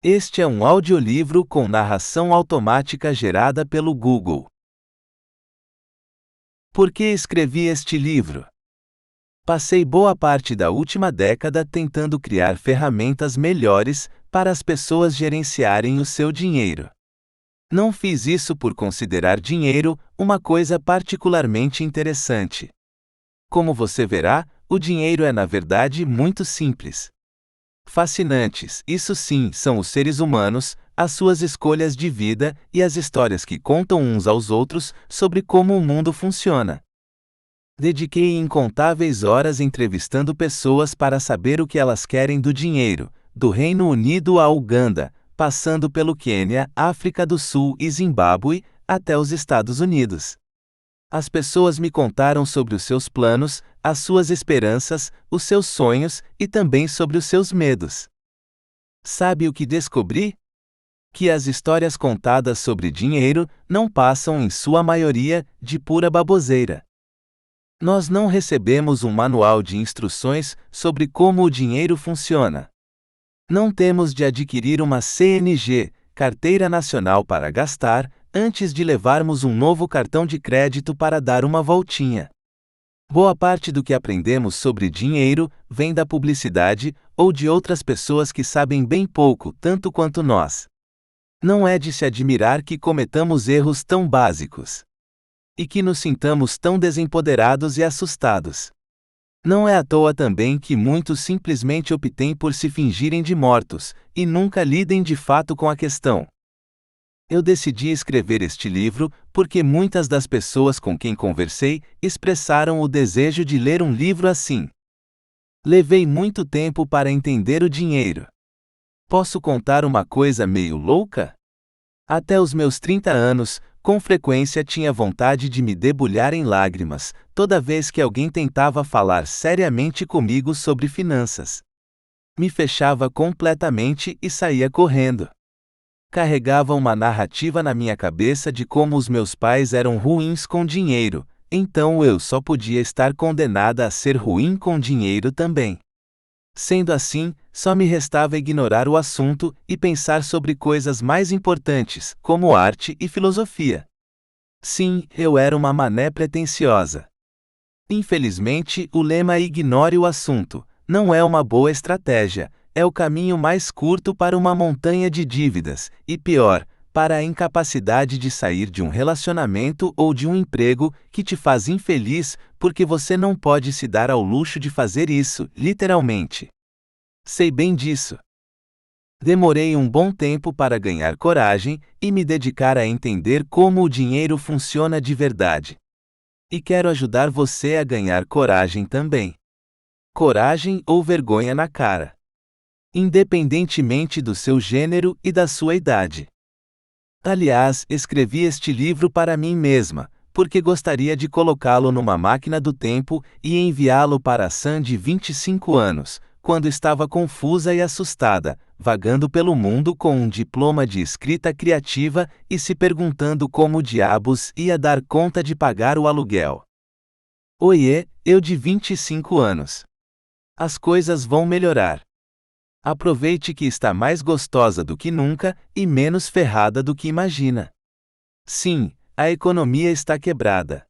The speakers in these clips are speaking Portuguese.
Este é um audiolivro com narração automática gerada pelo Google. Por que escrevi este livro? Passei boa parte da última década tentando criar ferramentas melhores para as pessoas gerenciarem o seu dinheiro. Não fiz isso por considerar dinheiro uma coisa particularmente interessante. Como você verá, o dinheiro é na verdade muito simples. Fascinantes, isso sim, são os seres humanos, as suas escolhas de vida e as histórias que contam uns aos outros sobre como o mundo funciona. Dediquei incontáveis horas entrevistando pessoas para saber o que elas querem do dinheiro, do Reino Unido a Uganda, passando pelo Quênia, África do Sul e Zimbábue, até os Estados Unidos. As pessoas me contaram sobre os seus planos, as suas esperanças, os seus sonhos e também sobre os seus medos. Sabe o que descobri? Que as histórias contadas sobre dinheiro não passam, em sua maioria, de pura baboseira. Nós não recebemos um manual de instruções sobre como o dinheiro funciona. Não temos de adquirir uma CNG, Carteira Nacional para gastar, antes de levarmos um novo cartão de crédito para dar uma voltinha. Boa parte do que aprendemos sobre dinheiro vem da publicidade ou de outras pessoas que sabem bem pouco, tanto quanto nós. Não é de se admirar que cometamos erros tão básicos. E que nos sintamos tão desempoderados e assustados. Não é à toa também que muitos simplesmente optem por se fingirem de mortos, e nunca lidem de fato com a questão. Eu decidi escrever este livro porque muitas das pessoas com quem conversei expressaram o desejo de ler um livro assim. Levei muito tempo para entender o dinheiro. Posso contar uma coisa meio louca? Até os meus 30 anos, com frequência tinha vontade de me debulhar em lágrimas, toda vez que alguém tentava falar seriamente comigo sobre finanças. Me fechava completamente e saía correndo. Carregava uma narrativa na minha cabeça de como os meus pais eram ruins com dinheiro, então eu só podia estar condenada a ser ruim com dinheiro também. Sendo assim, só me restava ignorar o assunto e pensar sobre coisas mais importantes, como arte e filosofia. Sim, eu era uma mané pretensiosa. Infelizmente, o lema "ignore o assunto" não é uma boa estratégia. É o caminho mais curto para uma montanha de dívidas, e pior, para a incapacidade de sair de um relacionamento ou de um emprego que te faz infeliz porque você não pode se dar ao luxo de fazer isso, literalmente. Sei bem disso. Demorei um bom tempo para ganhar coragem e me dedicar a entender como o dinheiro funciona de verdade. E quero ajudar você a ganhar coragem também. Coragem ou vergonha na cara. Independentemente do seu gênero e da sua idade. Aliás, escrevi este livro para mim mesma, porque gostaria de colocá-lo numa máquina do tempo e enviá-lo para a Sam de 25 anos, quando estava confusa e assustada, vagando pelo mundo com um diploma de escrita criativa e se perguntando como diabos ia dar conta de pagar o aluguel. Oiê, eu de 25 anos. As coisas vão melhorar. Aproveite que está mais gostosa do que nunca e menos ferrada do que imagina. Sim, a economia está quebrada.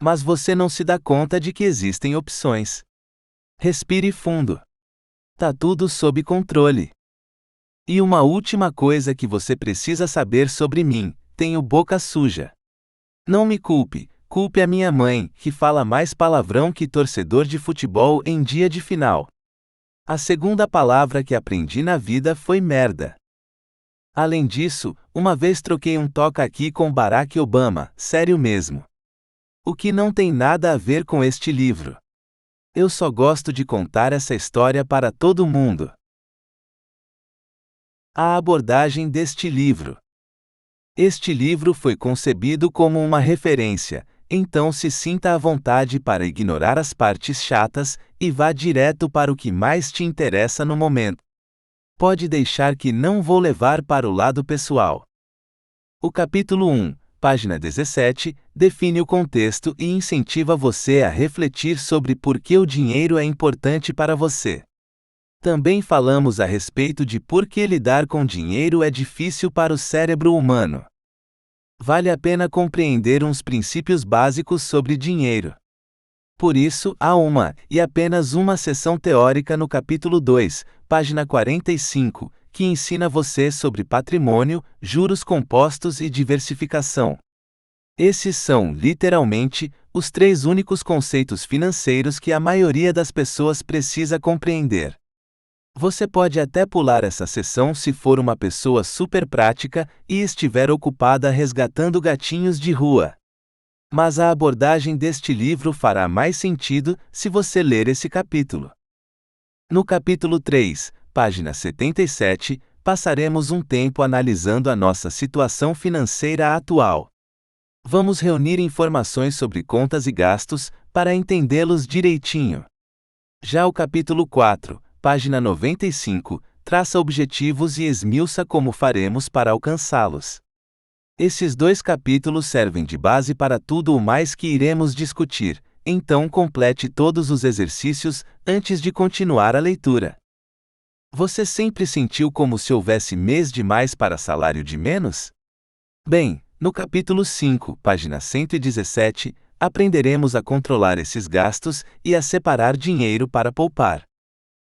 Mas você não se dá conta de que existem opções. Respire fundo. Tá tudo sob controle. E uma última coisa que você precisa saber sobre mim: tenho boca suja. Não me culpe, culpe a minha mãe, que fala mais palavrão que torcedor de futebol em dia de final. A segunda palavra que aprendi na vida foi merda. Além disso, uma vez troquei um toca aqui com Barack Obama, sério mesmo. O que não tem nada a ver com este livro. Eu só gosto de contar essa história para todo mundo. A abordagem deste livro. Este livro foi concebido como uma referência, então se sinta à vontade para ignorar as partes chatas e vá direto para o que mais te interessa no momento. Pode deixar que não vou levar para o lado pessoal. O capítulo 1, página 17, define o contexto e incentiva você a refletir sobre por que o dinheiro é importante para você. Também falamos a respeito de por que lidar com dinheiro é difícil para o cérebro humano. Vale a pena compreender uns princípios básicos sobre dinheiro. Por isso, há apenas uma sessão teórica no capítulo 2, página 45, que ensina você sobre patrimônio, juros compostos e diversificação. Esses são, literalmente, os 3 únicos conceitos financeiros que a maioria das pessoas precisa compreender. Você pode até pular essa sessão se for uma pessoa super prática e estiver ocupada resgatando gatinhos de rua. Mas a abordagem deste livro fará mais sentido se você ler esse capítulo. No capítulo 3, página 77, passaremos um tempo analisando a nossa situação financeira atual. Vamos reunir informações sobre contas e gastos para entendê-los direitinho. Já o capítulo 4, página 95, traça objetivos e esmiuça como faremos para alcançá-los. Esses 2 capítulos servem de base para tudo o mais que iremos discutir, então complete todos os exercícios antes de continuar a leitura. Você sempre sentiu como se houvesse mês de mais para salário de menos? Bem, no capítulo 5, página 117, aprenderemos a controlar esses gastos e a separar dinheiro para poupar.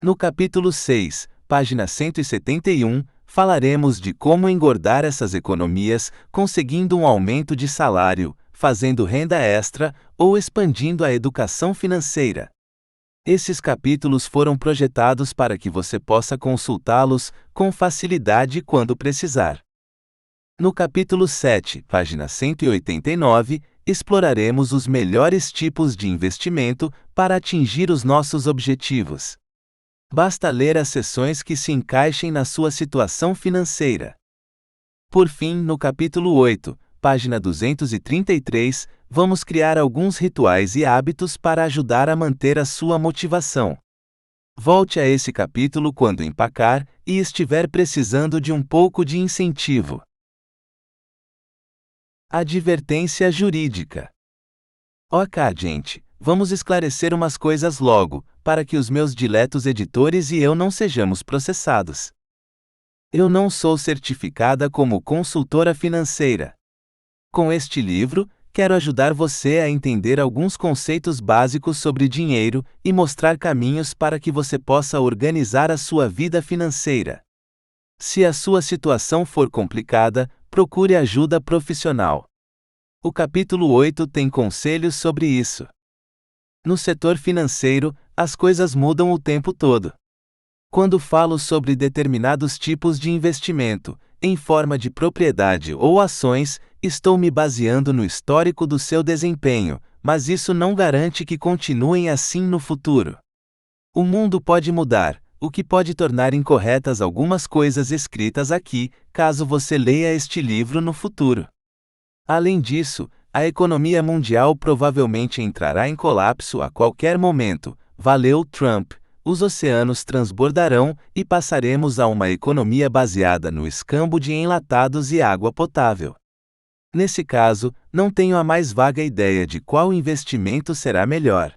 No capítulo 6, página 171, falaremos de como engordar essas economias, conseguindo um aumento de salário, fazendo renda extra ou expandindo a educação financeira. Esses capítulos foram projetados para que você possa consultá-los com facilidade quando precisar. No capítulo 7, página 189, exploraremos os melhores tipos de investimento para atingir os nossos objetivos. Basta ler as seções que se encaixem na sua situação financeira. Por fim, no capítulo 8, página 233, vamos criar alguns rituais e hábitos para ajudar a manter a sua motivação. Volte a esse capítulo quando empacar e estiver precisando de um pouco de incentivo. Advertência jurídica. Ok, gente, vamos esclarecer umas coisas logo, para que os meus diletos editores e eu não sejamos processados. Eu não sou certificada como consultora financeira. Com este livro, quero ajudar você a entender alguns conceitos básicos sobre dinheiro e mostrar caminhos para que você possa organizar a sua vida financeira. Se a sua situação for complicada, procure ajuda profissional. O capítulo 8 tem conselhos sobre isso. No setor financeiro, as coisas mudam o tempo todo. Quando falo sobre determinados tipos de investimento, em forma de propriedade ou ações, estou me baseando no histórico do seu desempenho, mas isso não garante que continuem assim no futuro. O mundo pode mudar, o que pode tornar incorretas algumas coisas escritas aqui, caso você leia este livro no futuro. Além disso, a economia mundial provavelmente entrará em colapso a qualquer momento. Valeu, Trump! Os oceanos transbordarão e passaremos a uma economia baseada no escambo de enlatados e água potável. Nesse caso, não tenho a mais vaga ideia de qual investimento será melhor.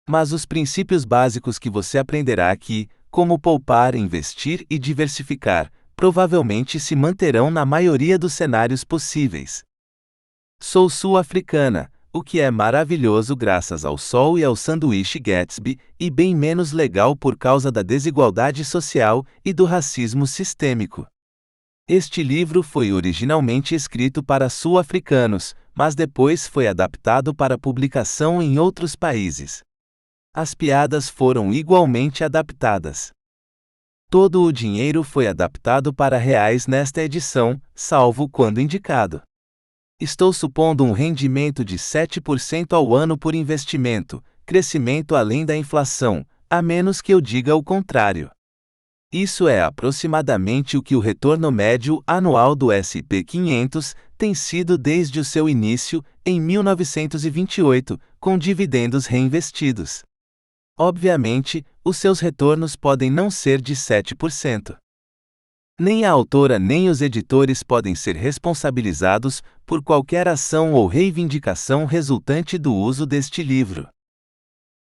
Mas os princípios básicos que você aprenderá aqui, como poupar, investir e diversificar, provavelmente se manterão na maioria dos cenários possíveis. Sou sul-africana, o que é maravilhoso graças ao sol e ao sanduíche Gatsby, e bem menos legal por causa da desigualdade social e do racismo sistêmico. Este livro foi originalmente escrito para sul-africanos, mas depois foi adaptado para publicação em outros países. As piadas foram igualmente adaptadas. Todo o dinheiro foi adaptado para reais nesta edição, salvo quando indicado. Estou supondo um rendimento de 7% ao ano por investimento, crescimento além da inflação, a menos que eu diga o contrário. Isso é aproximadamente o que o retorno médio anual do S&P 500 tem sido desde o seu início, em 1928, com dividendos reinvestidos. Obviamente, os seus retornos podem não ser de 7%. Nem a autora nem os editores podem ser responsabilizados por qualquer ação ou reivindicação resultante do uso deste livro.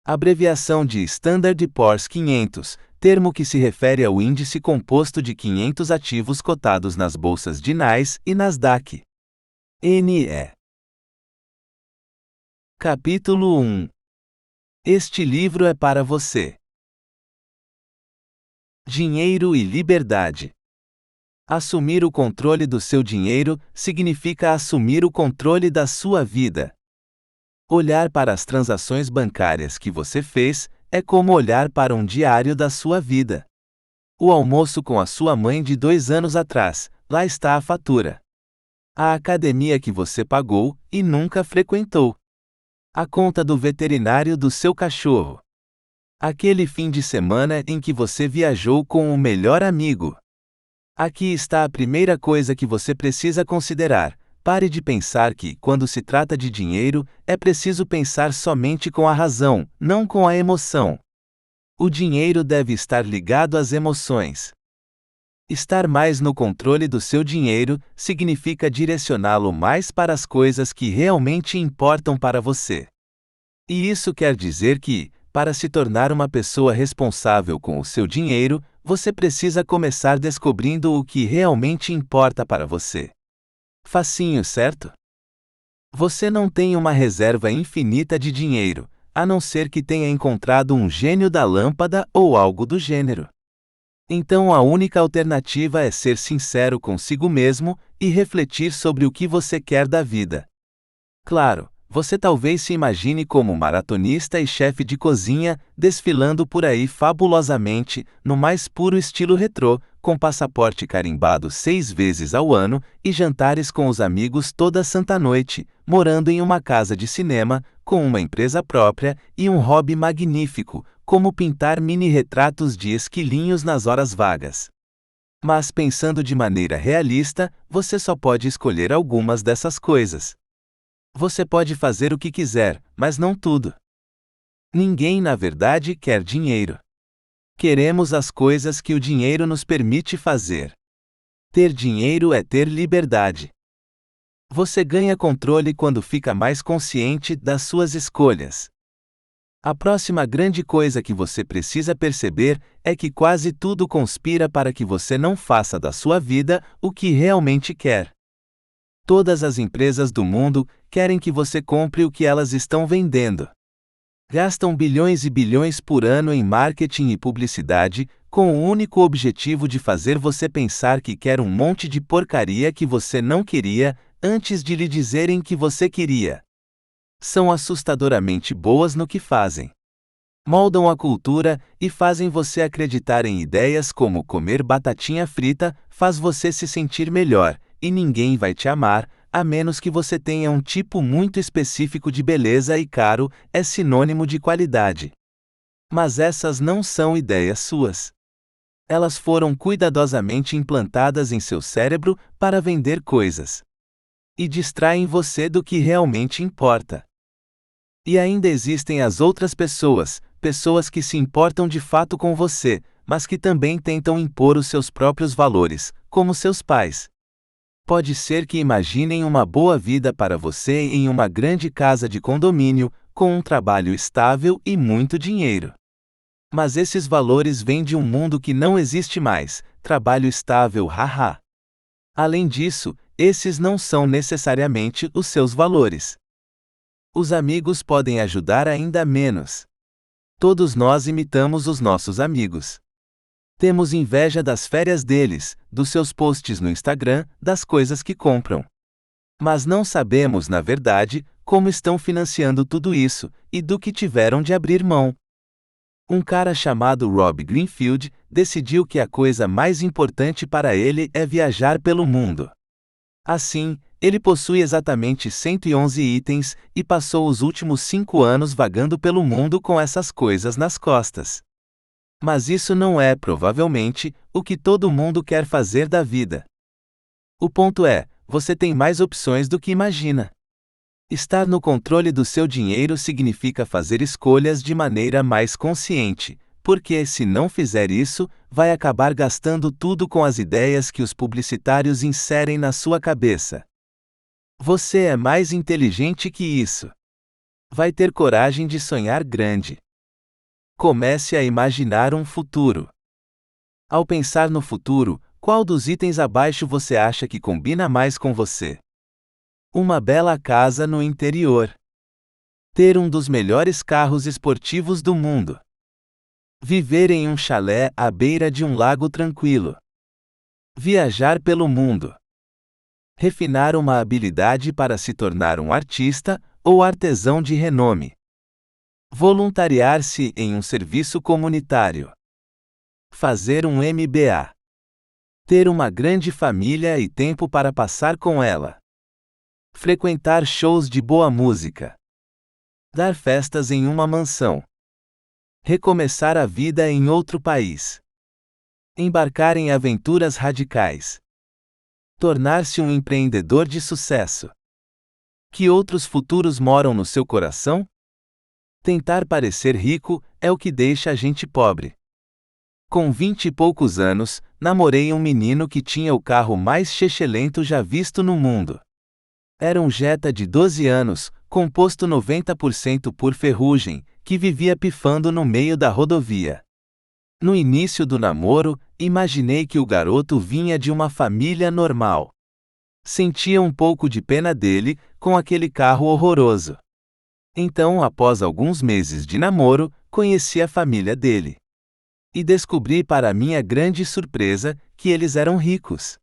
Abreviação de Standard & Poor's 500, termo que se refere ao índice composto de 500 ativos cotados nas bolsas de NYSE e Nasdaq. NE. Capítulo 1. Este livro é para você. Dinheiro e liberdade. Assumir o controle do seu dinheiro significa assumir o controle da sua vida. Olhar para as transações bancárias que você fez é como olhar para um diário da sua vida. O almoço com a sua mãe de 2 anos atrás, lá está a fatura. A academia que você pagou e nunca frequentou. A conta do veterinário do seu cachorro. Aquele fim de semana em que você viajou com o melhor amigo. Aqui está a primeira coisa que você precisa considerar. Pare de pensar que, quando se trata de dinheiro, é preciso pensar somente com a razão, não com a emoção. O dinheiro deve estar ligado às emoções. Estar mais no controle do seu dinheiro significa direcioná-lo mais para as coisas que realmente importam para você. E isso quer dizer que, para se tornar uma pessoa responsável com o seu dinheiro, você precisa começar descobrindo o que realmente importa para você. Facinho, certo? Você não tem uma reserva infinita de dinheiro, a não ser que tenha encontrado um gênio da lâmpada ou algo do gênero. Então a única alternativa é ser sincero consigo mesmo e refletir sobre o que você quer da vida. Claro, você talvez se imagine como maratonista e chefe de cozinha, desfilando por aí fabulosamente, no mais puro estilo retrô, com passaporte carimbado 6 vezes ao ano e jantares com os amigos toda santa noite, morando em uma casa de cinema, com uma empresa própria e um hobby magnífico, como pintar mini-retratos de esquilinhos nas horas vagas. Mas pensando de maneira realista, você só pode escolher algumas dessas coisas. Você pode fazer o que quiser, mas não tudo. Ninguém, na verdade, quer dinheiro. Queremos as coisas que o dinheiro nos permite fazer. Ter dinheiro é ter liberdade. Você ganha controle quando fica mais consciente das suas escolhas. A próxima grande coisa que você precisa perceber é que quase tudo conspira para que você não faça da sua vida o que realmente quer. Todas as empresas do mundo querem que você compre o que elas estão vendendo. Gastam bilhões e bilhões por ano em marketing e publicidade, com o único objetivo de fazer você pensar que quer um monte de porcaria que você não queria, antes de lhe dizerem que você queria. São assustadoramente boas no que fazem. Moldam a cultura e fazem você acreditar em ideias como comer batatinha frita faz você se sentir melhor, e ninguém vai te amar, a menos que você tenha um tipo muito específico de beleza e caro é sinônimo de qualidade. Mas essas não são ideias suas. Elas foram cuidadosamente implantadas em seu cérebro para vender coisas. E distraem você do que realmente importa. E ainda existem as outras pessoas, pessoas que se importam de fato com você, mas que também tentam impor os seus próprios valores, como seus pais. Pode ser que imaginem uma boa vida para você em uma grande casa de condomínio, com um trabalho estável e muito dinheiro. Mas esses valores vêm de um mundo que não existe mais, trabalho estável, haha. Além disso, esses não são necessariamente os seus valores. Os amigos podem ajudar ainda menos. Todos nós imitamos os nossos amigos. Temos inveja das férias deles, dos seus posts no Instagram, das coisas que compram. Mas não sabemos, na verdade, como estão financiando tudo isso, e do que tiveram de abrir mão. Um cara chamado Rob Greenfield decidiu que a coisa mais importante para ele é viajar pelo mundo. Assim, ele possui exatamente 111 itens e passou os últimos 5 anos vagando pelo mundo com essas coisas nas costas. Mas isso não é, provavelmente, o que todo mundo quer fazer da vida. O ponto é, você tem mais opções do que imagina. Estar no controle do seu dinheiro significa fazer escolhas de maneira mais consciente, porque se não fizer isso, vai acabar gastando tudo com as ideias que os publicitários inserem na sua cabeça. Você é mais inteligente que isso. Vai ter coragem de sonhar grande. Comece a imaginar um futuro. Ao pensar no futuro, qual dos itens abaixo você acha que combina mais com você? Uma bela casa no interior. Ter um dos melhores carros esportivos do mundo. Viver em um chalé à beira de um lago tranquilo. Viajar pelo mundo. Refinar uma habilidade para se tornar um artista ou artesão de renome. Voluntariar-se em um serviço comunitário. Fazer um MBA. Ter uma grande família e tempo para passar com ela. Frequentar shows de boa música. Dar festas em uma mansão. Recomeçar a vida em outro país. Embarcar em aventuras radicais. Tornar-se um empreendedor de sucesso. Que outros futuros moram no seu coração? Tentar parecer rico é o que deixa a gente pobre. Com 20 e poucos anos, namorei um menino que tinha o carro mais chechelento já visto no mundo. Era um Jetta de 12 anos, composto 90% por ferrugem, que vivia pifando no meio da rodovia. No início do namoro, imaginei que o garoto vinha de uma família normal. Sentia um pouco de pena dele, com aquele carro horroroso. Então, após alguns meses de namoro, conheci a família dele. E descobri, para minha grande surpresa, que eles eram ricos.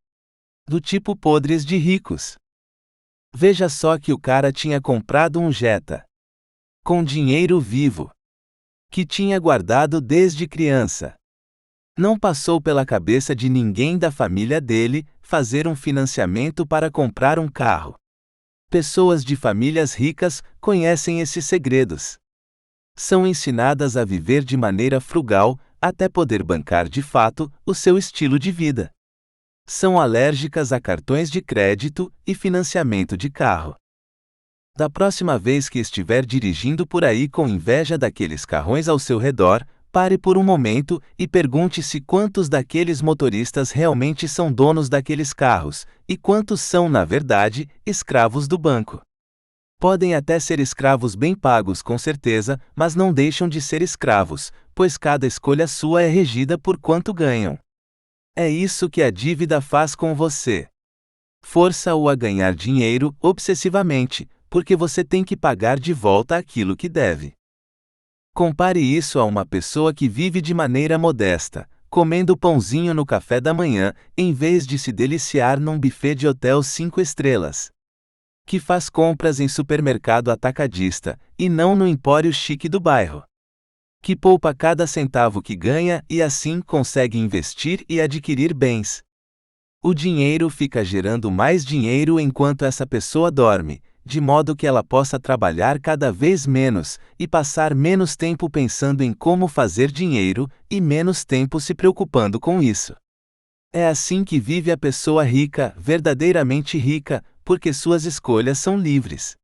Do tipo podres de ricos. Veja só que o cara tinha comprado um Jetta. Com dinheiro vivo. Que tinha guardado desde criança. Não passou pela cabeça de ninguém da família dele fazer um financiamento para comprar um carro. Pessoas de famílias ricas conhecem esses segredos. São ensinadas a viver de maneira frugal, até poder bancar de fato o seu estilo de vida. São alérgicas a cartões de crédito e financiamento de carro. Da próxima vez que estiver dirigindo por aí com inveja daqueles carrões ao seu redor, pare por um momento e pergunte-se quantos daqueles motoristas realmente são donos daqueles carros, e quantos são, na verdade, escravos do banco. Podem até ser escravos bem pagos com certeza, mas não deixam de ser escravos, pois cada escolha sua é regida por quanto ganham. É isso que a dívida faz com você. Força-o a ganhar dinheiro obsessivamente, porque você tem que pagar de volta aquilo que deve. Compare isso a uma pessoa que vive de maneira modesta, comendo pãozinho no café da manhã, em vez de se deliciar num buffet de hotel 5 estrelas. Que faz compras em supermercado atacadista, e não no empório chique do bairro. Que poupa cada centavo que ganha e assim consegue investir e adquirir bens. O dinheiro fica gerando mais dinheiro enquanto essa pessoa dorme, de modo que ela possa trabalhar cada vez menos, e passar menos tempo pensando em como fazer dinheiro, e menos tempo se preocupando com isso. É assim que vive a pessoa rica, verdadeiramente rica, porque suas escolhas são livres.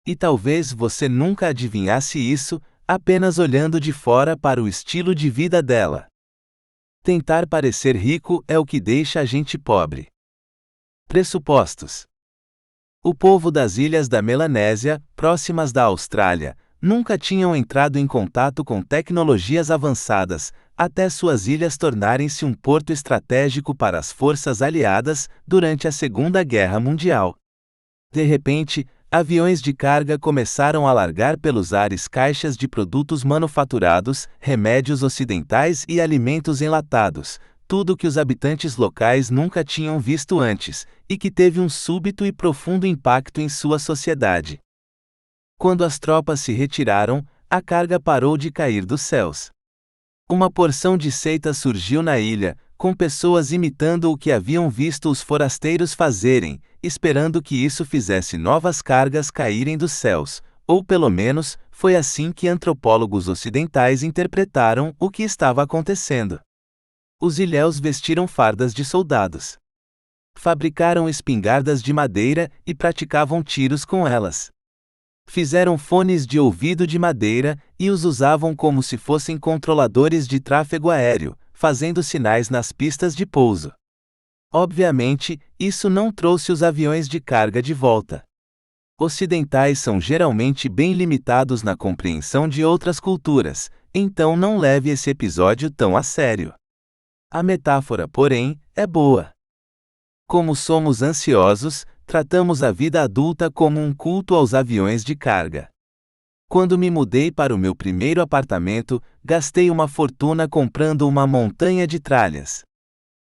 E talvez você nunca adivinhasse isso, apenas olhando de fora para o estilo de vida dela. Tentar parecer rico é o que deixa a gente pobre. Pressupostos. O povo das ilhas da Melanésia, próximas da Austrália, nunca tinham entrado em contato com tecnologias avançadas, até suas ilhas tornarem-se um porto estratégico para as forças aliadas durante a Segunda Guerra Mundial. De repente, aviões de carga começaram a largar pelos ares caixas de produtos manufaturados, remédios ocidentais e alimentos enlatados, tudo que os habitantes locais nunca tinham visto antes, e que teve um súbito e profundo impacto em sua sociedade. Quando as tropas se retiraram, a carga parou de cair dos céus. Uma porção de seita surgiu na ilha, com pessoas imitando o que haviam visto os forasteiros fazerem, esperando que isso fizesse novas cargas caírem dos céus, ou pelo menos, foi assim que antropólogos ocidentais interpretaram o que estava acontecendo. Os ilhéus vestiram fardas de soldados. Fabricaram espingardas de madeira e praticavam tiros com elas. Fizeram fones de ouvido de madeira e os usavam como se fossem controladores de tráfego aéreo, fazendo sinais nas pistas de pouso. Obviamente, isso não trouxe os aviões de carga de volta. Ocidentais são geralmente bem limitados na compreensão de outras culturas, então não leve esse episódio tão a sério. A metáfora, porém, é boa. Como somos ansiosos, tratamos a vida adulta como um culto aos aviões de carga. Quando me mudei para o meu primeiro apartamento, gastei uma fortuna comprando uma montanha de tralhas.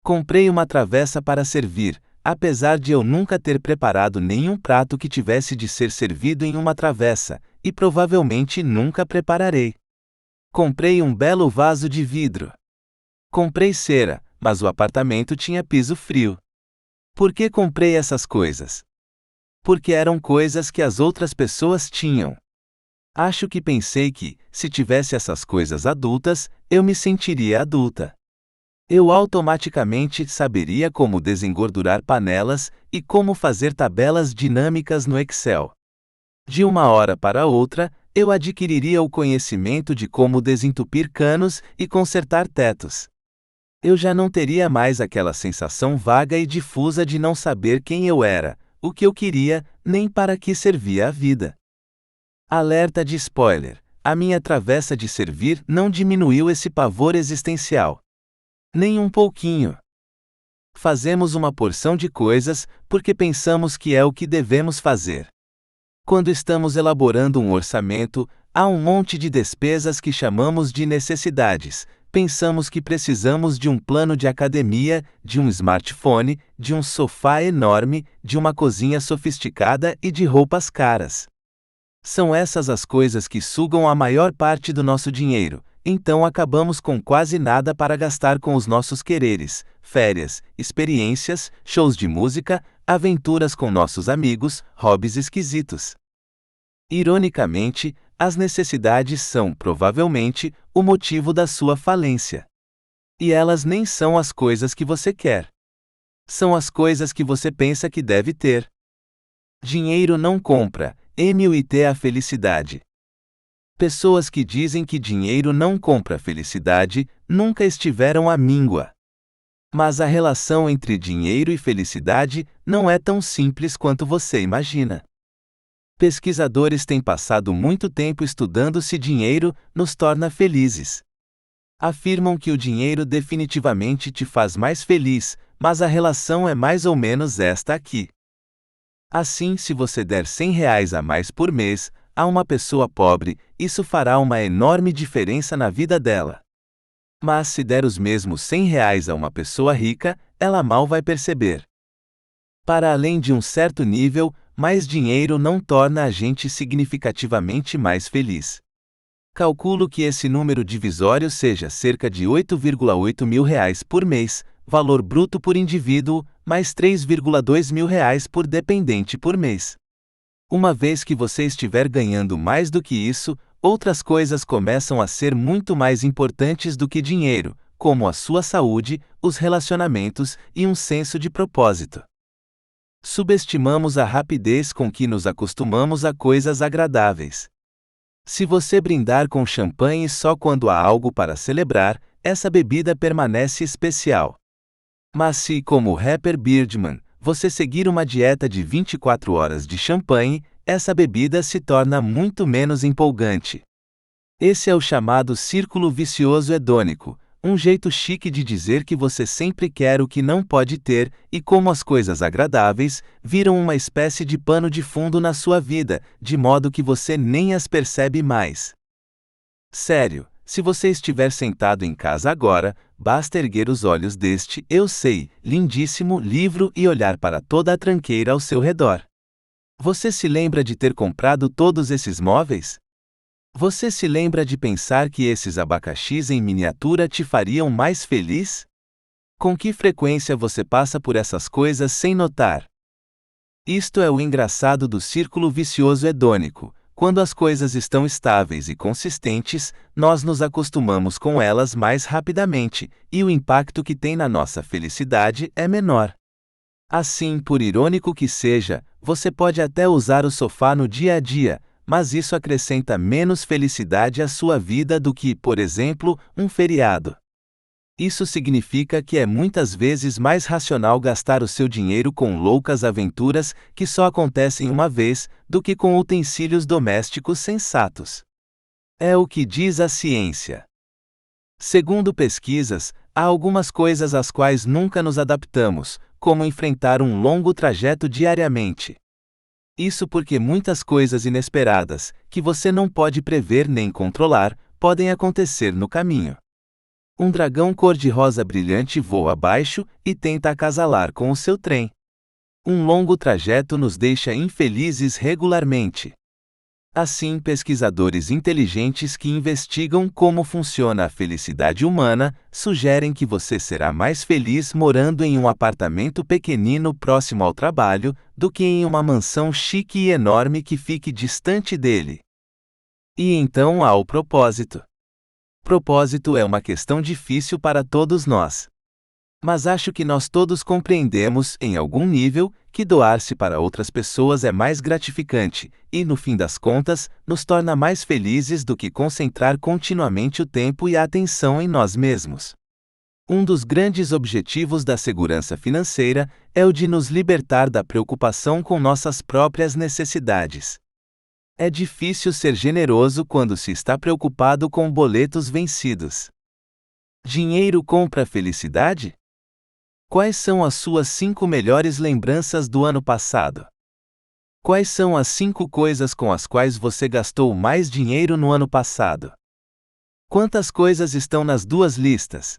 Comprei uma travessa para servir, apesar de eu nunca ter preparado nenhum prato que tivesse de ser servido em uma travessa, e provavelmente nunca prepararei. Comprei um belo vaso de vidro. Comprei cera, mas o apartamento tinha piso frio. Por que comprei essas coisas? Porque eram coisas que as outras pessoas tinham. Acho que pensei que, se tivesse essas coisas adultas, eu me sentiria adulta. Eu automaticamente saberia como desengordurar panelas e como fazer tabelas dinâmicas no Excel. De uma hora para outra, eu adquiriria o conhecimento de como desentupir canos e consertar tetos. Eu já não teria mais aquela sensação vaga e difusa de não saber quem eu era, o que eu queria, nem para que servia a vida. Alerta de spoiler: a minha travessa de servir não diminuiu esse pavor existencial. Nem um pouquinho. Fazemos uma porção de coisas porque pensamos que é o que devemos fazer. Quando estamos elaborando um orçamento, há um monte de despesas que chamamos de necessidades. Pensamos que precisamos de um plano de academia, de um smartphone, de um sofá enorme, de uma cozinha sofisticada e de roupas caras. São essas as coisas que sugam a maior parte do nosso dinheiro, então acabamos com quase nada para gastar com os nossos quereres, férias, experiências, shows de música, aventuras com nossos amigos, hobbies esquisitos. Ironicamente, as necessidades são, provavelmente, o motivo da sua falência. E elas nem são as coisas que você quer. São as coisas que você pensa que deve ter. Dinheiro não compra, MUT a felicidade. Pessoas que dizem que dinheiro não compra felicidade, nunca estiveram à míngua. Mas a relação entre dinheiro e felicidade não é tão simples quanto você imagina. Pesquisadores têm passado muito tempo estudando se dinheiro nos torna felizes. Afirmam que o dinheiro definitivamente te faz mais feliz, mas a relação é mais ou menos esta aqui. Assim, se você der R$ 100 a mais por mês a uma pessoa pobre, isso fará uma enorme diferença na vida dela. Mas se der os mesmos R$ 100 a uma pessoa rica, ela mal vai perceber. Para além de um certo nível, mais dinheiro não torna a gente significativamente mais feliz. Calculo que esse número divisório seja cerca de R$ 8,8 mil por mês, valor bruto por indivíduo, mais R$ 3,2 mil por dependente por mês. Uma vez que você estiver ganhando mais do que isso, outras coisas começam a ser muito mais importantes do que dinheiro, como a sua saúde, os relacionamentos e um senso de propósito. Subestimamos a rapidez com que nos acostumamos a coisas agradáveis. Se você brindar com champanhe só quando há algo para celebrar, essa bebida permanece especial. Mas se, como o rapper Birdman, você seguir uma dieta de 24 horas de champanhe, essa bebida se torna muito menos empolgante. Esse é o chamado círculo vicioso hedônico, um jeito chique de dizer que você sempre quer o que não pode ter, e como as coisas agradáveis viram uma espécie de pano de fundo na sua vida, de modo que você nem as percebe mais. Sério, se você estiver sentado em casa agora, basta erguer os olhos deste, eu sei, lindíssimo livro e olhar para toda a tranqueira ao seu redor. Você se lembra de ter comprado todos esses móveis? Você se lembra de pensar que esses abacaxis em miniatura te fariam mais feliz? Com que frequência você passa por essas coisas sem notar? Isto é o engraçado do círculo vicioso hedônico. Quando as coisas estão estáveis e consistentes, nós nos acostumamos com elas mais rapidamente, e o impacto que tem na nossa felicidade é menor. Assim, por irônico que seja, você pode até usar o sofá no dia a dia, mas isso acrescenta menos felicidade à sua vida do que, por exemplo, um feriado. Isso significa que é muitas vezes mais racional gastar o seu dinheiro com loucas aventuras que só acontecem uma vez, do que com utensílios domésticos sensatos. É o que diz a ciência. Segundo pesquisas, Há algumas coisas às quais nunca nos adaptamos, como enfrentar um longo trajeto diariamente. Isso porque muitas coisas inesperadas, que você não pode prever nem controlar, podem acontecer no caminho. Um dragão cor-de-rosa brilhante voa abaixo e tenta acasalar com o seu trem. Um longo trajeto nos deixa infelizes regularmente. Assim, pesquisadores inteligentes que investigam como funciona a felicidade humana sugerem que você será mais feliz morando em um apartamento pequenino próximo ao trabalho do que em uma mansão chique e enorme que fique distante dele. E então há o propósito. Propósito é uma questão difícil para todos nós. Mas acho que nós todos compreendemos, em algum nível, que doar-se para outras pessoas é mais gratificante e, no fim das contas, nos torna mais felizes do que concentrar continuamente o tempo e a atenção em nós mesmos. Um dos grandes objetivos da segurança financeira é o de nos libertar da preocupação com nossas próprias necessidades. É difícil ser generoso quando se está preocupado com boletos vencidos. Dinheiro compra felicidade? Quais são as suas 5 melhores lembranças do ano passado? Quais são as 5 coisas com as quais você gastou mais dinheiro no ano passado? Quantas coisas estão nas 2 listas?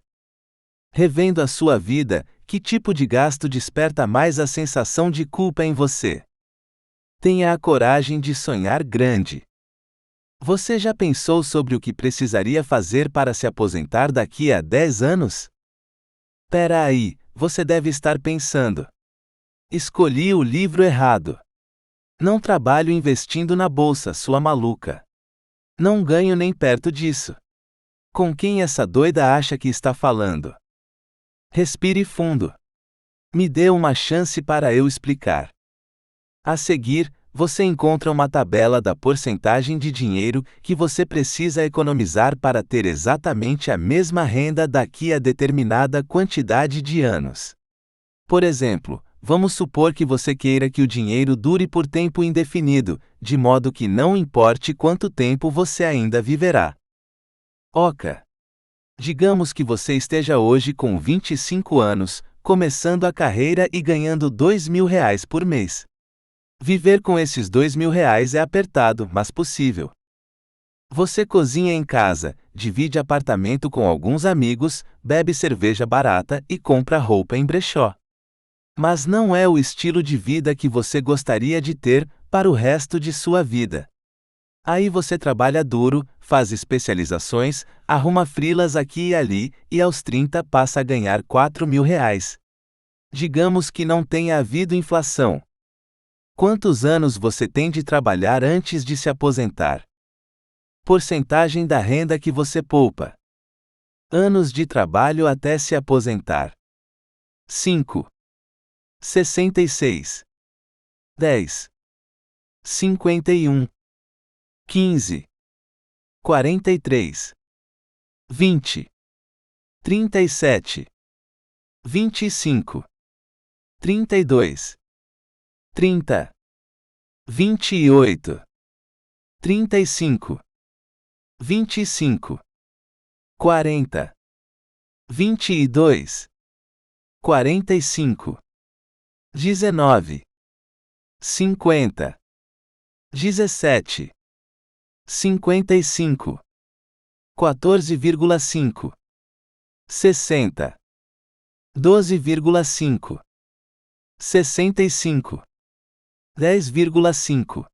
Revendo a sua vida, que tipo de gasto desperta mais a sensação de culpa em você? Tenha a coragem de sonhar grande. Você já pensou sobre o que precisaria fazer para se aposentar daqui a 10 anos? Pera aí. Você deve estar pensando: escolhi o livro errado. Não trabalho investindo na bolsa, sua maluca. Não ganho nem perto disso. Com quem essa doida acha que está falando? Respire fundo. Me dê uma chance para eu explicar. A seguir, você encontra uma tabela da porcentagem de dinheiro que você precisa economizar para ter exatamente a mesma renda daqui a determinada quantidade de anos. Por exemplo, vamos supor que você queira que o dinheiro dure por tempo indefinido, de modo que não importe quanto tempo você ainda viverá. Oca! Digamos que você esteja hoje com 25 anos, começando a carreira e ganhando R$ 2.000 por mês. Viver com esses R$ 2.000 é apertado, mas possível. Você cozinha em casa, divide apartamento com alguns amigos, bebe cerveja barata e compra roupa em brechó. Mas não é o estilo de vida que você gostaria de ter para o resto de sua vida. Aí você trabalha duro, faz especializações, arruma freelas aqui e ali, e aos 30 passa a ganhar R$ 4.000. Digamos que não tenha havido inflação. Quantos anos você tem de trabalhar antes de se aposentar? Porcentagem da renda que você poupa. Anos de trabalho até se aposentar. 5. 66. 10. 51. 15. 43. 20. 37. 25. 32. 30. 28. 35. 25. 40. 22. 45. 19. 50. 17. 55. 14,5. 60. 12,5. 65. 10,5.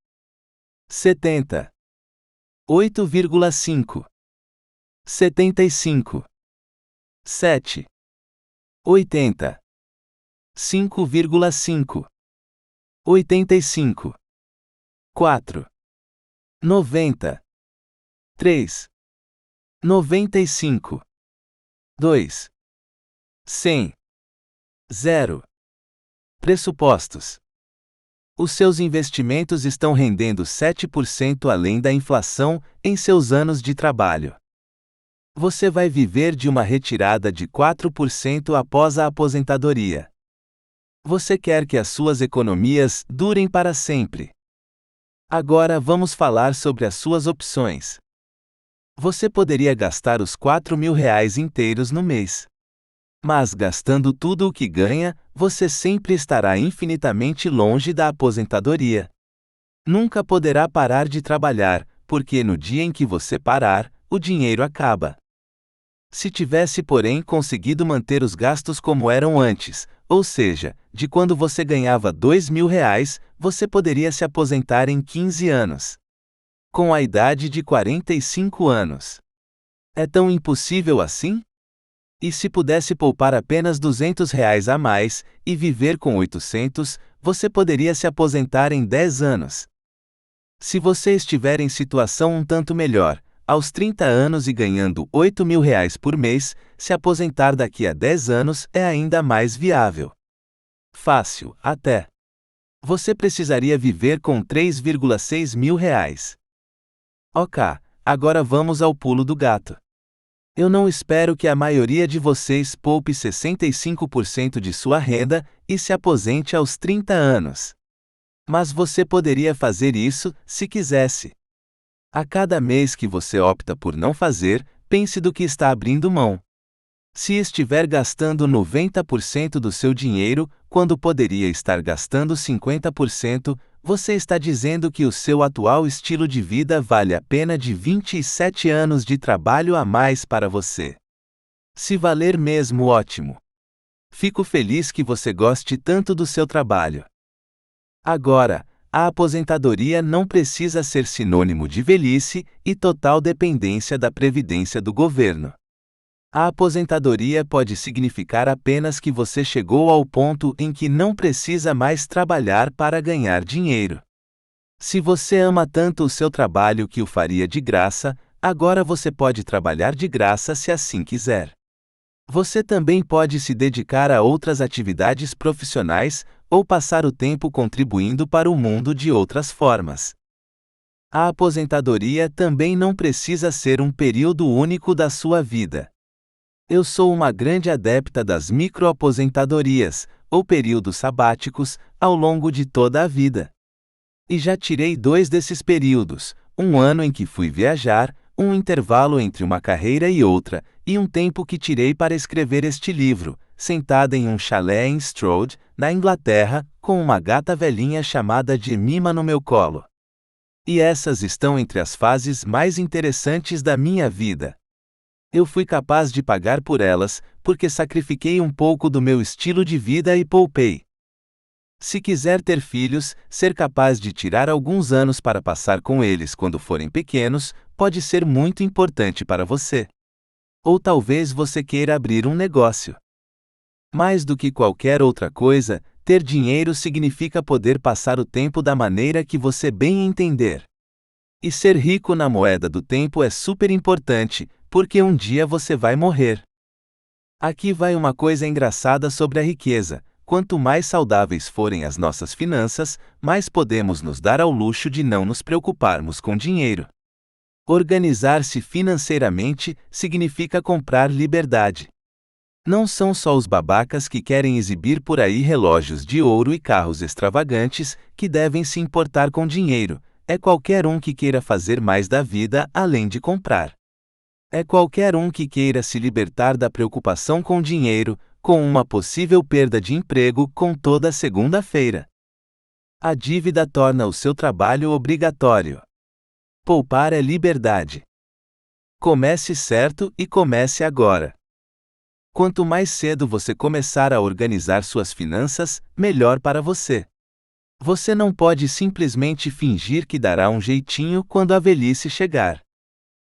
70. 8,5. 75. 7. 80. 5,5. 85. 4. 90. 3. 95. 2. 100. 0. Pressupostos. Os seus investimentos estão rendendo 7% além da inflação em seus anos de trabalho. Você vai viver de uma retirada de 4% após a aposentadoria. Você quer que as suas economias durem para sempre. Agora vamos falar sobre as suas opções. Você poderia gastar os R$ 4.000 inteiros no mês. Mas gastando tudo o que ganha, você sempre estará infinitamente longe da aposentadoria. Nunca poderá parar de trabalhar, porque no dia em que você parar, o dinheiro acaba. Se tivesse, porém, conseguido manter os gastos como eram antes, ou seja, de quando você ganhava R$ 2.000, você poderia se aposentar em 15 anos. Com a idade de 45 anos. É tão impossível assim? E se pudesse poupar apenas R$ 200 a mais, e viver com 800, você poderia se aposentar em 10 anos. Se você estiver em situação um tanto melhor, aos 30 anos e ganhando R$ 8.000 por mês, se aposentar daqui a 10 anos é ainda mais viável. Fácil, até. Você precisaria viver com R$ 3.600. Ok, agora vamos ao pulo do gato. Eu não espero que a maioria de vocês poupe 65% de sua renda e se aposente aos 30 anos. Mas você poderia fazer isso, se quisesse. A cada mês que você opta por não fazer, pense do que está abrindo mão. Se estiver gastando 90% do seu dinheiro, quando poderia estar gastando 50%, você está dizendo que o seu atual estilo de vida vale a pena de 27 anos de trabalho a mais para você. Se valer mesmo, ótimo. Fico feliz que você goste tanto do seu trabalho. Agora, a aposentadoria não precisa ser sinônimo de velhice e total dependência da previdência do governo. A aposentadoria pode significar apenas que você chegou ao ponto em que não precisa mais trabalhar para ganhar dinheiro. Se você ama tanto o seu trabalho que o faria de graça, agora você pode trabalhar de graça se assim quiser. Você também pode se dedicar a outras atividades profissionais ou passar o tempo contribuindo para o mundo de outras formas. A aposentadoria também não precisa ser um período único da sua vida. Eu sou uma grande adepta das microaposentadorias, ou períodos sabáticos, ao longo de toda a vida. E já tirei 2 desses períodos, um ano em que fui viajar, um intervalo entre uma carreira e outra, e um tempo que tirei para escrever este livro, sentada em um chalé em Stroud, na Inglaterra, com uma gata velhinha chamada Jemima no meu colo. E essas estão entre as fases mais interessantes da minha vida. Eu fui capaz de pagar por elas, porque sacrifiquei um pouco do meu estilo de vida e poupei. Se quiser ter filhos, ser capaz de tirar alguns anos para passar com eles quando forem pequenos, pode ser muito importante para você. Ou talvez você queira abrir um negócio. Mais do que qualquer outra coisa, ter dinheiro significa poder passar o tempo da maneira que você bem entender. E ser rico na moeda do tempo é super importante, porque um dia você vai morrer. Aqui vai uma coisa engraçada sobre a riqueza. Quanto mais saudáveis forem as nossas finanças, mais podemos nos dar ao luxo de não nos preocuparmos com dinheiro. Organizar-se financeiramente significa comprar liberdade. Não são só os babacas que querem exibir por aí relógios de ouro e carros extravagantes que devem se importar com dinheiro, é qualquer um que queira fazer mais da vida além de comprar. É qualquer um que queira se libertar da preocupação com dinheiro, com uma possível perda de emprego com toda segunda-feira. A dívida torna o seu trabalho obrigatório. Poupar é liberdade. Comece certo e comece agora. Quanto mais cedo você começar a organizar suas finanças, melhor para você. Você não pode simplesmente fingir que dará um jeitinho quando a velhice chegar.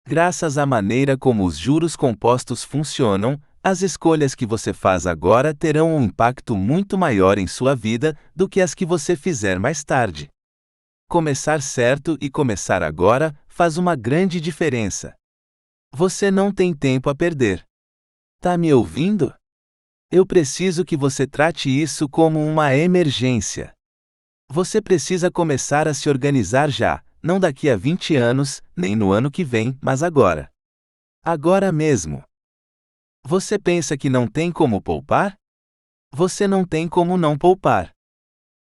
Graças à maneira como os juros compostos funcionam, as escolhas que você faz agora terão um impacto muito maior em sua vida do que as que você fizer mais tarde. Começar certo e começar agora faz uma grande diferença. Você não tem tempo a perder. Tá me ouvindo? Eu preciso que você trate isso como uma emergência. Você precisa começar a se organizar já, não daqui a 20 anos, nem no ano que vem, mas agora. Agora mesmo. Você pensa que não tem como poupar? Você não tem como não poupar.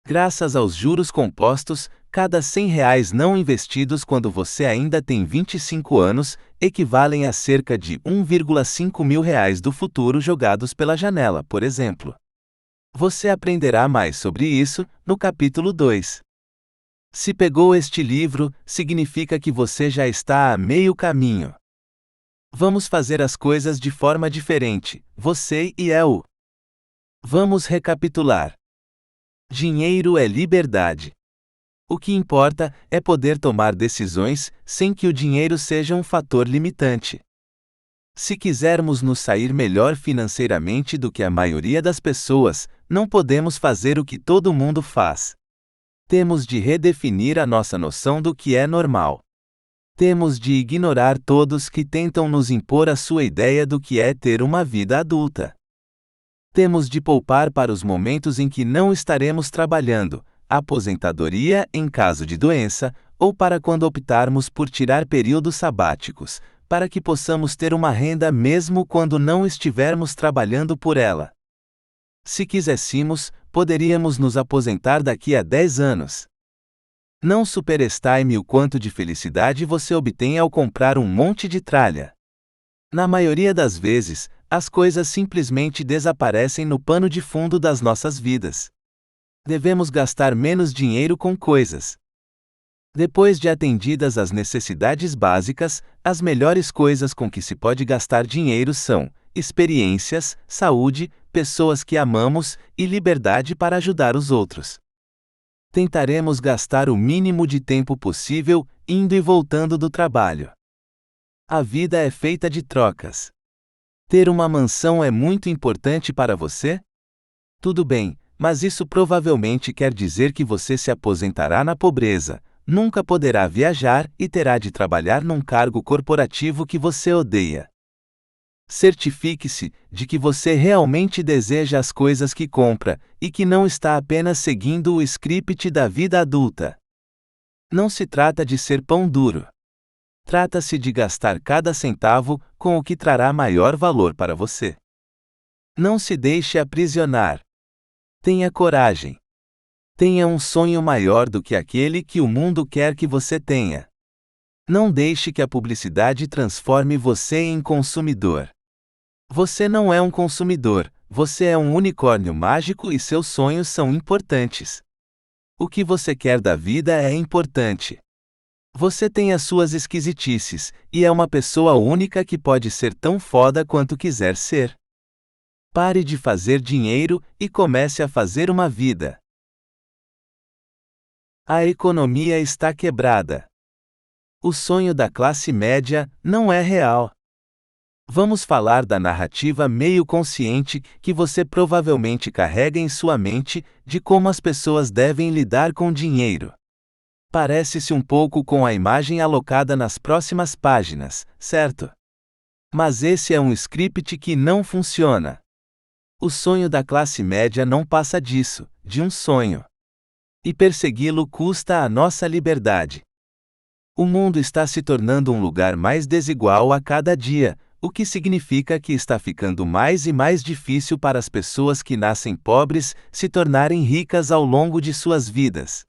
Graças aos juros compostos, Cada R$ 100 não investidos quando você ainda tem 25 anos equivalem a cerca de R$ 1,5 mil do futuro jogados pela janela, por exemplo. Você aprenderá mais sobre isso no capítulo 2. Se pegou este livro, significa que você já está a meio caminho. Vamos fazer as coisas de forma diferente, você e eu. Vamos recapitular. Dinheiro é liberdade. O que importa é poder tomar decisões sem que o dinheiro seja um fator limitante. Se quisermos nos sair melhor financeiramente do que a maioria das pessoas, não podemos fazer o que todo mundo faz. Temos de redefinir a nossa noção do que é normal. Temos de ignorar todos que tentam nos impor a sua ideia do que é ter uma vida adulta. Temos de poupar para os momentos em que não estaremos trabalhando, aposentadoria em caso de doença, ou para quando optarmos por tirar períodos sabáticos, para que possamos ter uma renda mesmo quando não estivermos trabalhando por ela. Se quiséssemos, poderíamos nos aposentar daqui a 10 anos. Não superestime o quanto de felicidade você obtém ao comprar um monte de tralha. Na maioria das vezes, as coisas simplesmente desaparecem no pano de fundo das nossas vidas. Devemos gastar menos dinheiro com coisas. Depois de atendidas as necessidades básicas, as melhores coisas com que se pode gastar dinheiro são experiências, saúde, pessoas que amamos e liberdade para ajudar os outros. Tentaremos gastar o mínimo de tempo possível indo e voltando do trabalho. A vida é feita de trocas. Ter uma mansão é muito importante para você? Tudo bem, mas isso provavelmente quer dizer que você se aposentará na pobreza, nunca poderá viajar e terá de trabalhar num cargo corporativo que você odeia. Certifique-se de que você realmente deseja as coisas que compra e que não está apenas seguindo o script da vida adulta. Não se trata de ser pão duro. Trata-se de gastar cada centavo com o que trará maior valor para você. Não se deixe aprisionar. Tenha coragem. Tenha um sonho maior do que aquele que o mundo quer que você tenha. Não deixe que a publicidade transforme você em consumidor. Você não é um consumidor, você é um unicórnio mágico e seus sonhos são importantes. O que você quer da vida é importante. Você tem as suas esquisitices, e é uma pessoa única que pode ser tão foda quanto quiser ser. Pare de fazer dinheiro e comece a fazer uma vida. A economia está quebrada. O sonho da classe média não é real. Vamos falar da narrativa meio consciente que você provavelmente carrega em sua mente de como as pessoas devem lidar com dinheiro. Parece-se um pouco com a imagem alocada nas próximas páginas, certo? Mas esse é um script que não funciona. O sonho da classe média não passa disso, de um sonho. E persegui-lo custa a nossa liberdade. O mundo está se tornando um lugar mais desigual a cada dia, o que significa que está ficando mais e mais difícil para as pessoas que nascem pobres se tornarem ricas ao longo de suas vidas.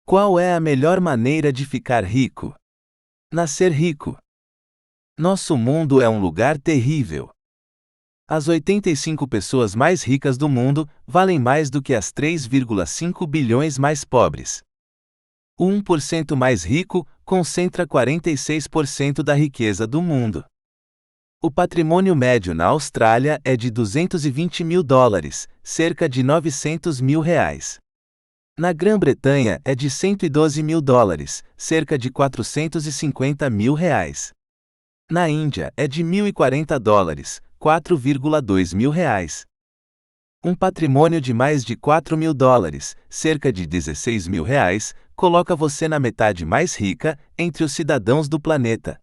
Qual é a melhor maneira de ficar rico? Nascer rico. Nosso mundo é um lugar terrível. As 85 pessoas mais ricas do mundo valem mais do que as 3,5 bilhões mais pobres. O 1% mais rico concentra 46% da riqueza do mundo. O patrimônio médio na Austrália é de $220 mil, cerca de R$900 mil. Na Grã-Bretanha é de $112 mil, cerca de R$450 mil. Na Índia é de $1.040, $4,2 mil. Um patrimônio de mais de $4 mil, cerca de R$16 mil, coloca você na metade mais rica entre os cidadãos do planeta.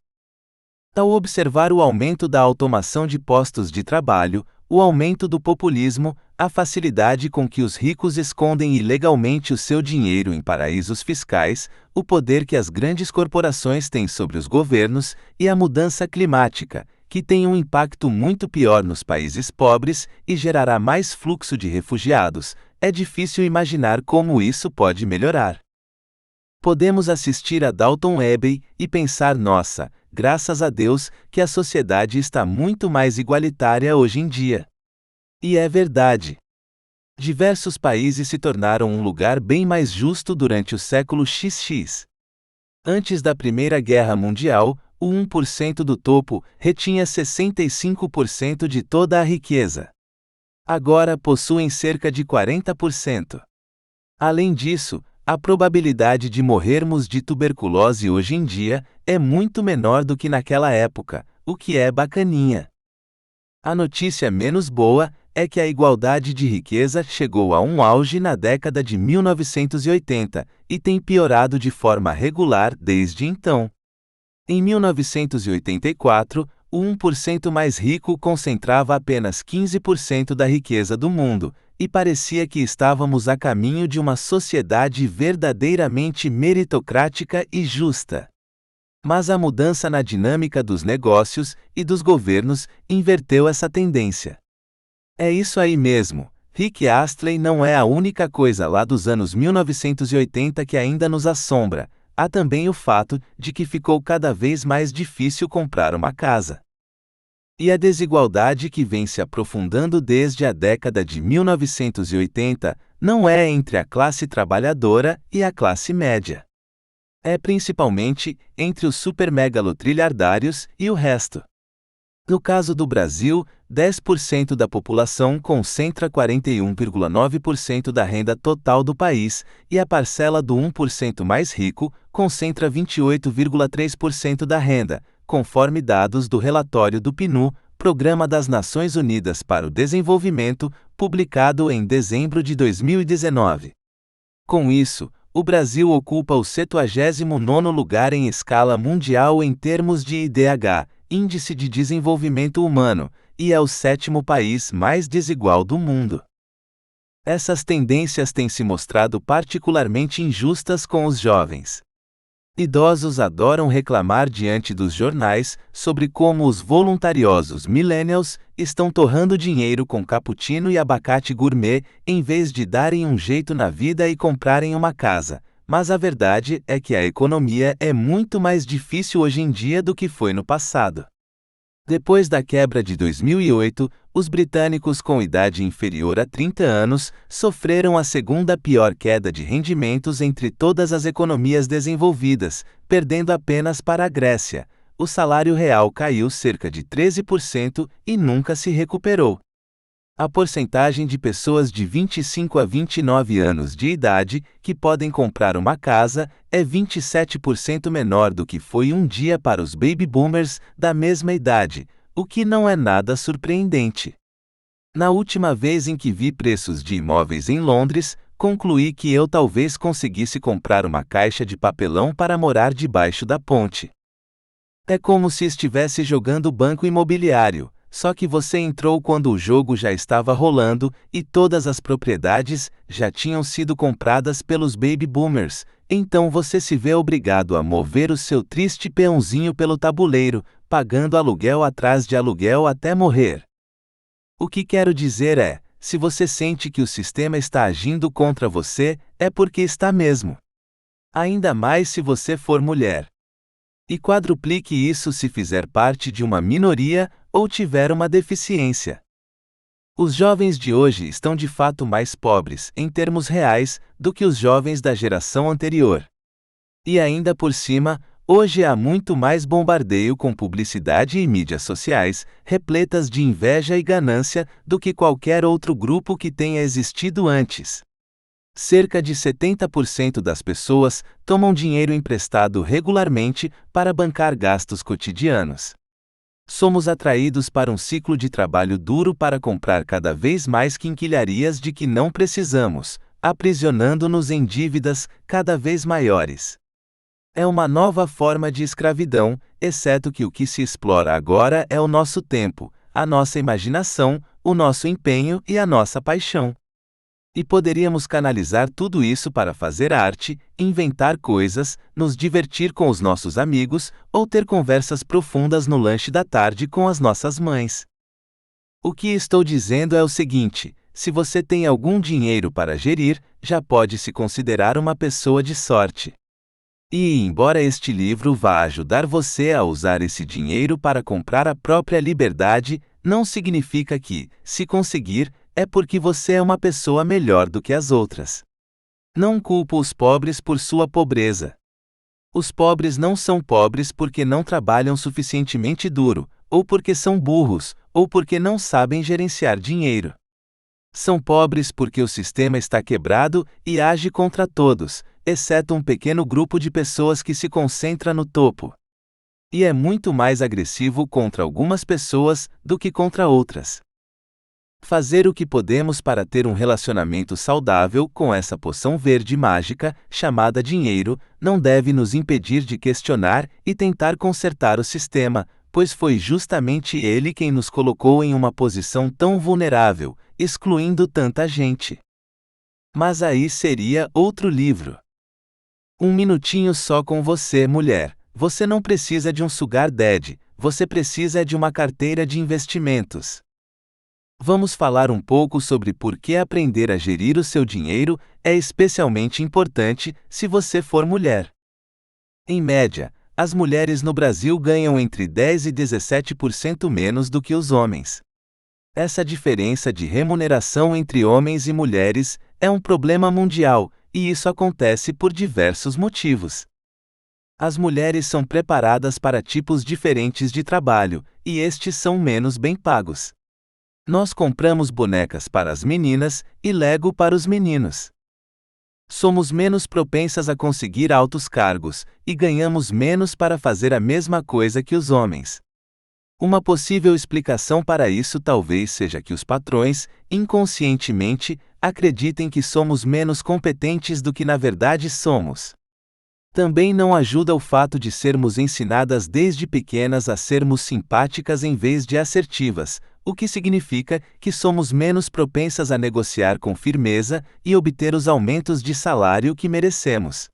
Ao observar o aumento da automação de postos de trabalho, o aumento do populismo, a facilidade com que os ricos escondem ilegalmente o seu dinheiro em paraísos fiscais, o poder que as grandes corporações têm sobre os governos e a mudança climática, que tem um impacto muito pior nos países pobres e gerará mais fluxo de refugiados, é difícil imaginar como isso pode melhorar. Podemos assistir a Downton Abbey e pensar: nossa, graças a Deus, que a sociedade está muito mais igualitária hoje em dia. E é verdade. Diversos países se tornaram um lugar bem mais justo durante o século XX. Antes da Primeira Guerra Mundial, o 1% do topo retinha 65% de toda a riqueza. Agora possuem cerca de 40%. Além disso, a probabilidade de morrermos de tuberculose hoje em dia é muito menor do que naquela época, o que é bacaninha. A notícia menos boa é que a igualdade de riqueza chegou a um auge na década de 1980 e tem piorado de forma regular desde então. Em 1984, o 1% mais rico concentrava apenas 15% da riqueza do mundo, e parecia que estávamos a caminho de uma sociedade verdadeiramente meritocrática e justa. Mas a mudança na dinâmica dos negócios e dos governos inverteu essa tendência. É isso aí mesmo, Rick Astley não é a única coisa lá dos anos 1980 que ainda nos assombra. Há também o fato de que ficou cada vez mais difícil comprar uma casa. E a desigualdade que vem se aprofundando desde a década de 1980 não é entre a classe trabalhadora e a classe média. É principalmente entre os supermegalotrilhardários e o resto. No caso do Brasil, 10% da população concentra 41,9% da renda total do país, e a parcela do 1% mais rico concentra 28,3% da renda, conforme dados do relatório do PNUD, Programa das Nações Unidas para o Desenvolvimento, publicado em dezembro de 2019. Com isso, o Brasil ocupa o 79º lugar em escala mundial em termos de IDH, Índice de Desenvolvimento Humano, e é o 7º país mais desigual do mundo. Essas tendências têm se mostrado particularmente injustas com os jovens. Idosos adoram reclamar diante dos jornais sobre como os voluntariosos millennials estão torrando dinheiro com cappuccino e abacate gourmet em vez de darem um jeito na vida e comprarem uma casa. Mas a verdade é que a economia é muito mais difícil hoje em dia do que foi no passado. Depois da quebra de 2008, os britânicos com idade inferior a 30 anos sofreram a segunda pior queda de rendimentos entre todas as economias desenvolvidas, perdendo apenas para a Grécia. O salário real caiu cerca de 13% e nunca se recuperou. A porcentagem de pessoas de 25 a 29 anos de idade que podem comprar uma casa é 27% menor do que foi um dia para os baby boomers da mesma idade, o que não é nada surpreendente. Na última vez em que vi preços de imóveis em Londres, concluí que eu talvez conseguisse comprar uma caixa de papelão para morar debaixo da ponte. É como se estivesse jogando banco imobiliário. Só que você entrou quando o jogo já estava rolando e todas as propriedades já tinham sido compradas pelos baby boomers, então você se vê obrigado a mover o seu triste peãozinho pelo tabuleiro, pagando aluguel atrás de aluguel até morrer. O que quero dizer é, se você sente que o sistema está agindo contra você, é porque está mesmo. Ainda mais se você for mulher. E quadruplique isso se fizer parte de uma minoria ou tiver uma deficiência. Os jovens de hoje estão de fato mais pobres, em termos reais, do que os jovens da geração anterior. E ainda por cima, hoje há muito mais bombardeio com publicidade e mídias sociais, repletas de inveja e ganância, do que qualquer outro grupo que tenha existido antes. Cerca de 70% das pessoas tomam dinheiro emprestado regularmente para bancar gastos cotidianos. Somos atraídos para um ciclo de trabalho duro para comprar cada vez mais quinquilharias de que não precisamos, aprisionando-nos em dívidas cada vez maiores. É uma nova forma de escravidão, exceto que o que se explora agora é o nosso tempo, a nossa imaginação, o nosso empenho e a nossa paixão. E poderíamos canalizar tudo isso para fazer arte, inventar coisas, nos divertir com os nossos amigos ou ter conversas profundas no lanche da tarde com as nossas mães. O que estou dizendo é o seguinte: se você tem algum dinheiro para gerir, já pode se considerar uma pessoa de sorte. E, embora este livro vá ajudar você a usar esse dinheiro para comprar a própria liberdade, não significa que, se conseguir, é porque você é uma pessoa melhor do que as outras. Não culpo os pobres por sua pobreza. Os pobres não são pobres porque não trabalham suficientemente duro, ou porque são burros, ou porque não sabem gerenciar dinheiro. São pobres porque o sistema está quebrado e age contra todos, exceto um pequeno grupo de pessoas que se concentra no topo. E é muito mais agressivo contra algumas pessoas do que contra outras. Fazer o que podemos para ter um relacionamento saudável com essa poção verde mágica, chamada dinheiro, não deve nos impedir de questionar e tentar consertar o sistema, pois foi justamente ele quem nos colocou em uma posição tão vulnerável, excluindo tanta gente. Mas aí seria outro livro. Um minutinho só com você, mulher. Você não precisa de um sugar daddy, você precisa de uma carteira de investimentos. Vamos falar um pouco sobre por que aprender a gerir o seu dinheiro é especialmente importante se você for mulher. Em média, as mulheres no Brasil ganham entre 10 e 17% menos do que os homens. Essa diferença de remuneração entre homens e mulheres é um problema mundial, e isso acontece por diversos motivos. As mulheres são preparadas para tipos diferentes de trabalho, e estes são menos bem pagos. Nós compramos bonecas para as meninas e Lego para os meninos. Somos menos propensas a conseguir altos cargos, e ganhamos menos para fazer a mesma coisa que os homens. Uma possível explicação para isso talvez seja que os patrões, inconscientemente, acreditem que somos menos competentes do que na verdade somos. Também não ajuda o fato de sermos ensinadas desde pequenas a sermos simpáticas em vez de assertivas, o que significa que somos menos propensas a negociar com firmeza e obter os aumentos de salário que merecemos.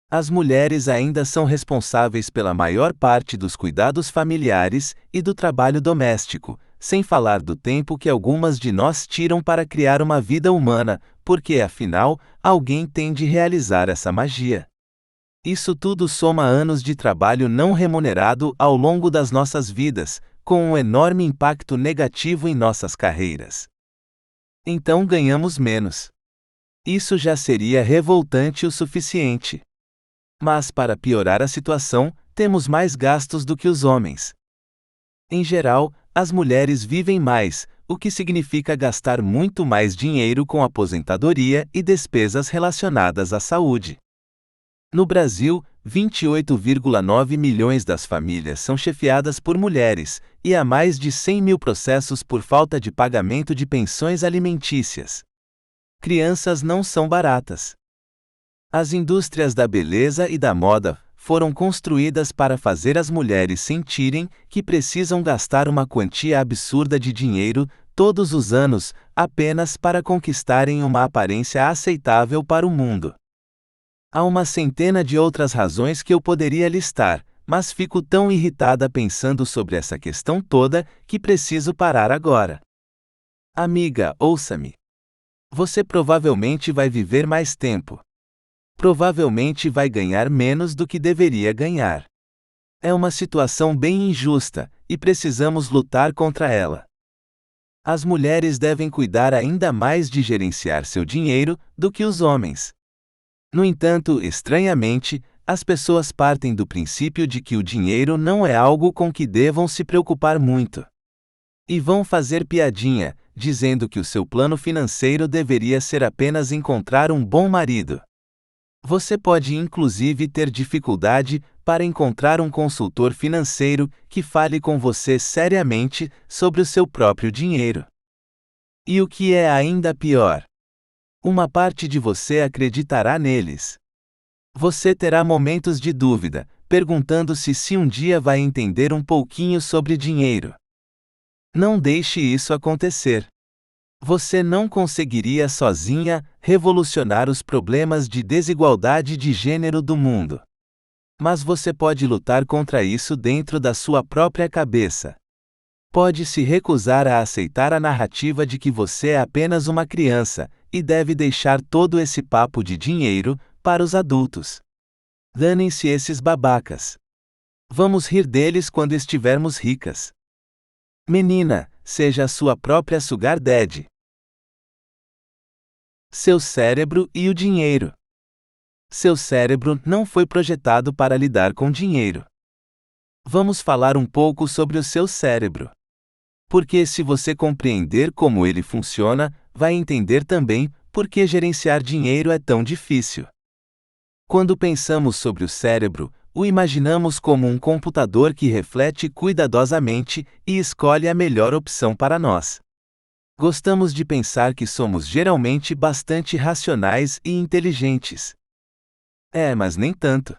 As mulheres ainda são responsáveis pela maior parte dos cuidados familiares e do trabalho doméstico, sem falar do tempo que algumas de nós tiram para criar uma vida humana, porque, afinal, alguém tem de realizar essa magia. Isso tudo soma anos de trabalho não remunerado ao longo das nossas vidas, com um enorme impacto negativo em nossas carreiras. Então ganhamos menos. Isso já seria revoltante o suficiente. Mas, para piorar a situação, temos mais gastos do que os homens. Em geral, as mulheres vivem mais, o que significa gastar muito mais dinheiro com aposentadoria e despesas relacionadas à saúde. No Brasil, 28,9 milhões das famílias são chefiadas por mulheres, e há mais de 100 mil processos por falta de pagamento de pensões alimentícias. Crianças não são baratas. As indústrias da beleza e da moda foram construídas para fazer as mulheres sentirem que precisam gastar uma quantia absurda de dinheiro todos os anos apenas para conquistarem uma aparência aceitável para o mundo. Há uma centena de outras razões que eu poderia listar, mas fico tão irritada pensando sobre essa questão toda que preciso parar agora. Amiga, ouça-me. Você provavelmente vai viver mais tempo. Provavelmente vai ganhar menos do que deveria ganhar. É uma situação bem injusta, e precisamos lutar contra ela. As mulheres devem cuidar ainda mais de gerenciar seu dinheiro do que os homens. No entanto, estranhamente, as pessoas partem do princípio de que o dinheiro não é algo com que devam se preocupar muito. E vão fazer piadinha, dizendo que o seu plano financeiro deveria ser apenas encontrar um bom marido. Você pode inclusive ter dificuldade para encontrar um consultor financeiro que fale com você seriamente sobre o seu próprio dinheiro. E o que é ainda pior? Uma parte de você acreditará neles. Você terá momentos de dúvida, perguntando-se se um dia vai entender um pouquinho sobre dinheiro. Não deixe isso acontecer. Você não conseguiria sozinha revolucionar os problemas de desigualdade de gênero do mundo. Mas você pode lutar contra isso dentro da sua própria cabeça. Pode se recusar a aceitar a narrativa de que você é apenas uma criança e deve deixar todo esse papo de dinheiro para os adultos. Danem-se esses babacas. Vamos rir deles quando estivermos ricas. Menina, seja a sua própria sugar daddy. Seu cérebro e o dinheiro. Seu cérebro não foi projetado para lidar com dinheiro. Vamos falar um pouco sobre o seu cérebro. Porque se você compreender como ele funciona, vai entender também por que gerenciar dinheiro é tão difícil. Quando pensamos sobre o cérebro, o imaginamos como um computador que reflete cuidadosamente e escolhe a melhor opção para nós. Gostamos de pensar que somos geralmente bastante racionais e inteligentes. Mas nem tanto.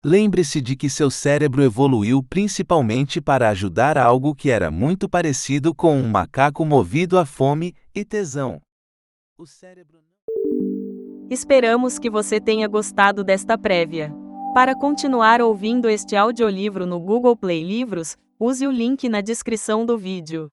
Lembre-se de que seu cérebro evoluiu principalmente para ajudar algo que era muito parecido com um macaco movido à fome e tesão. O cérebro... Esperamos que você tenha gostado desta prévia. Para continuar ouvindo este audiolivro no Google Play Livros, use o link na descrição do vídeo.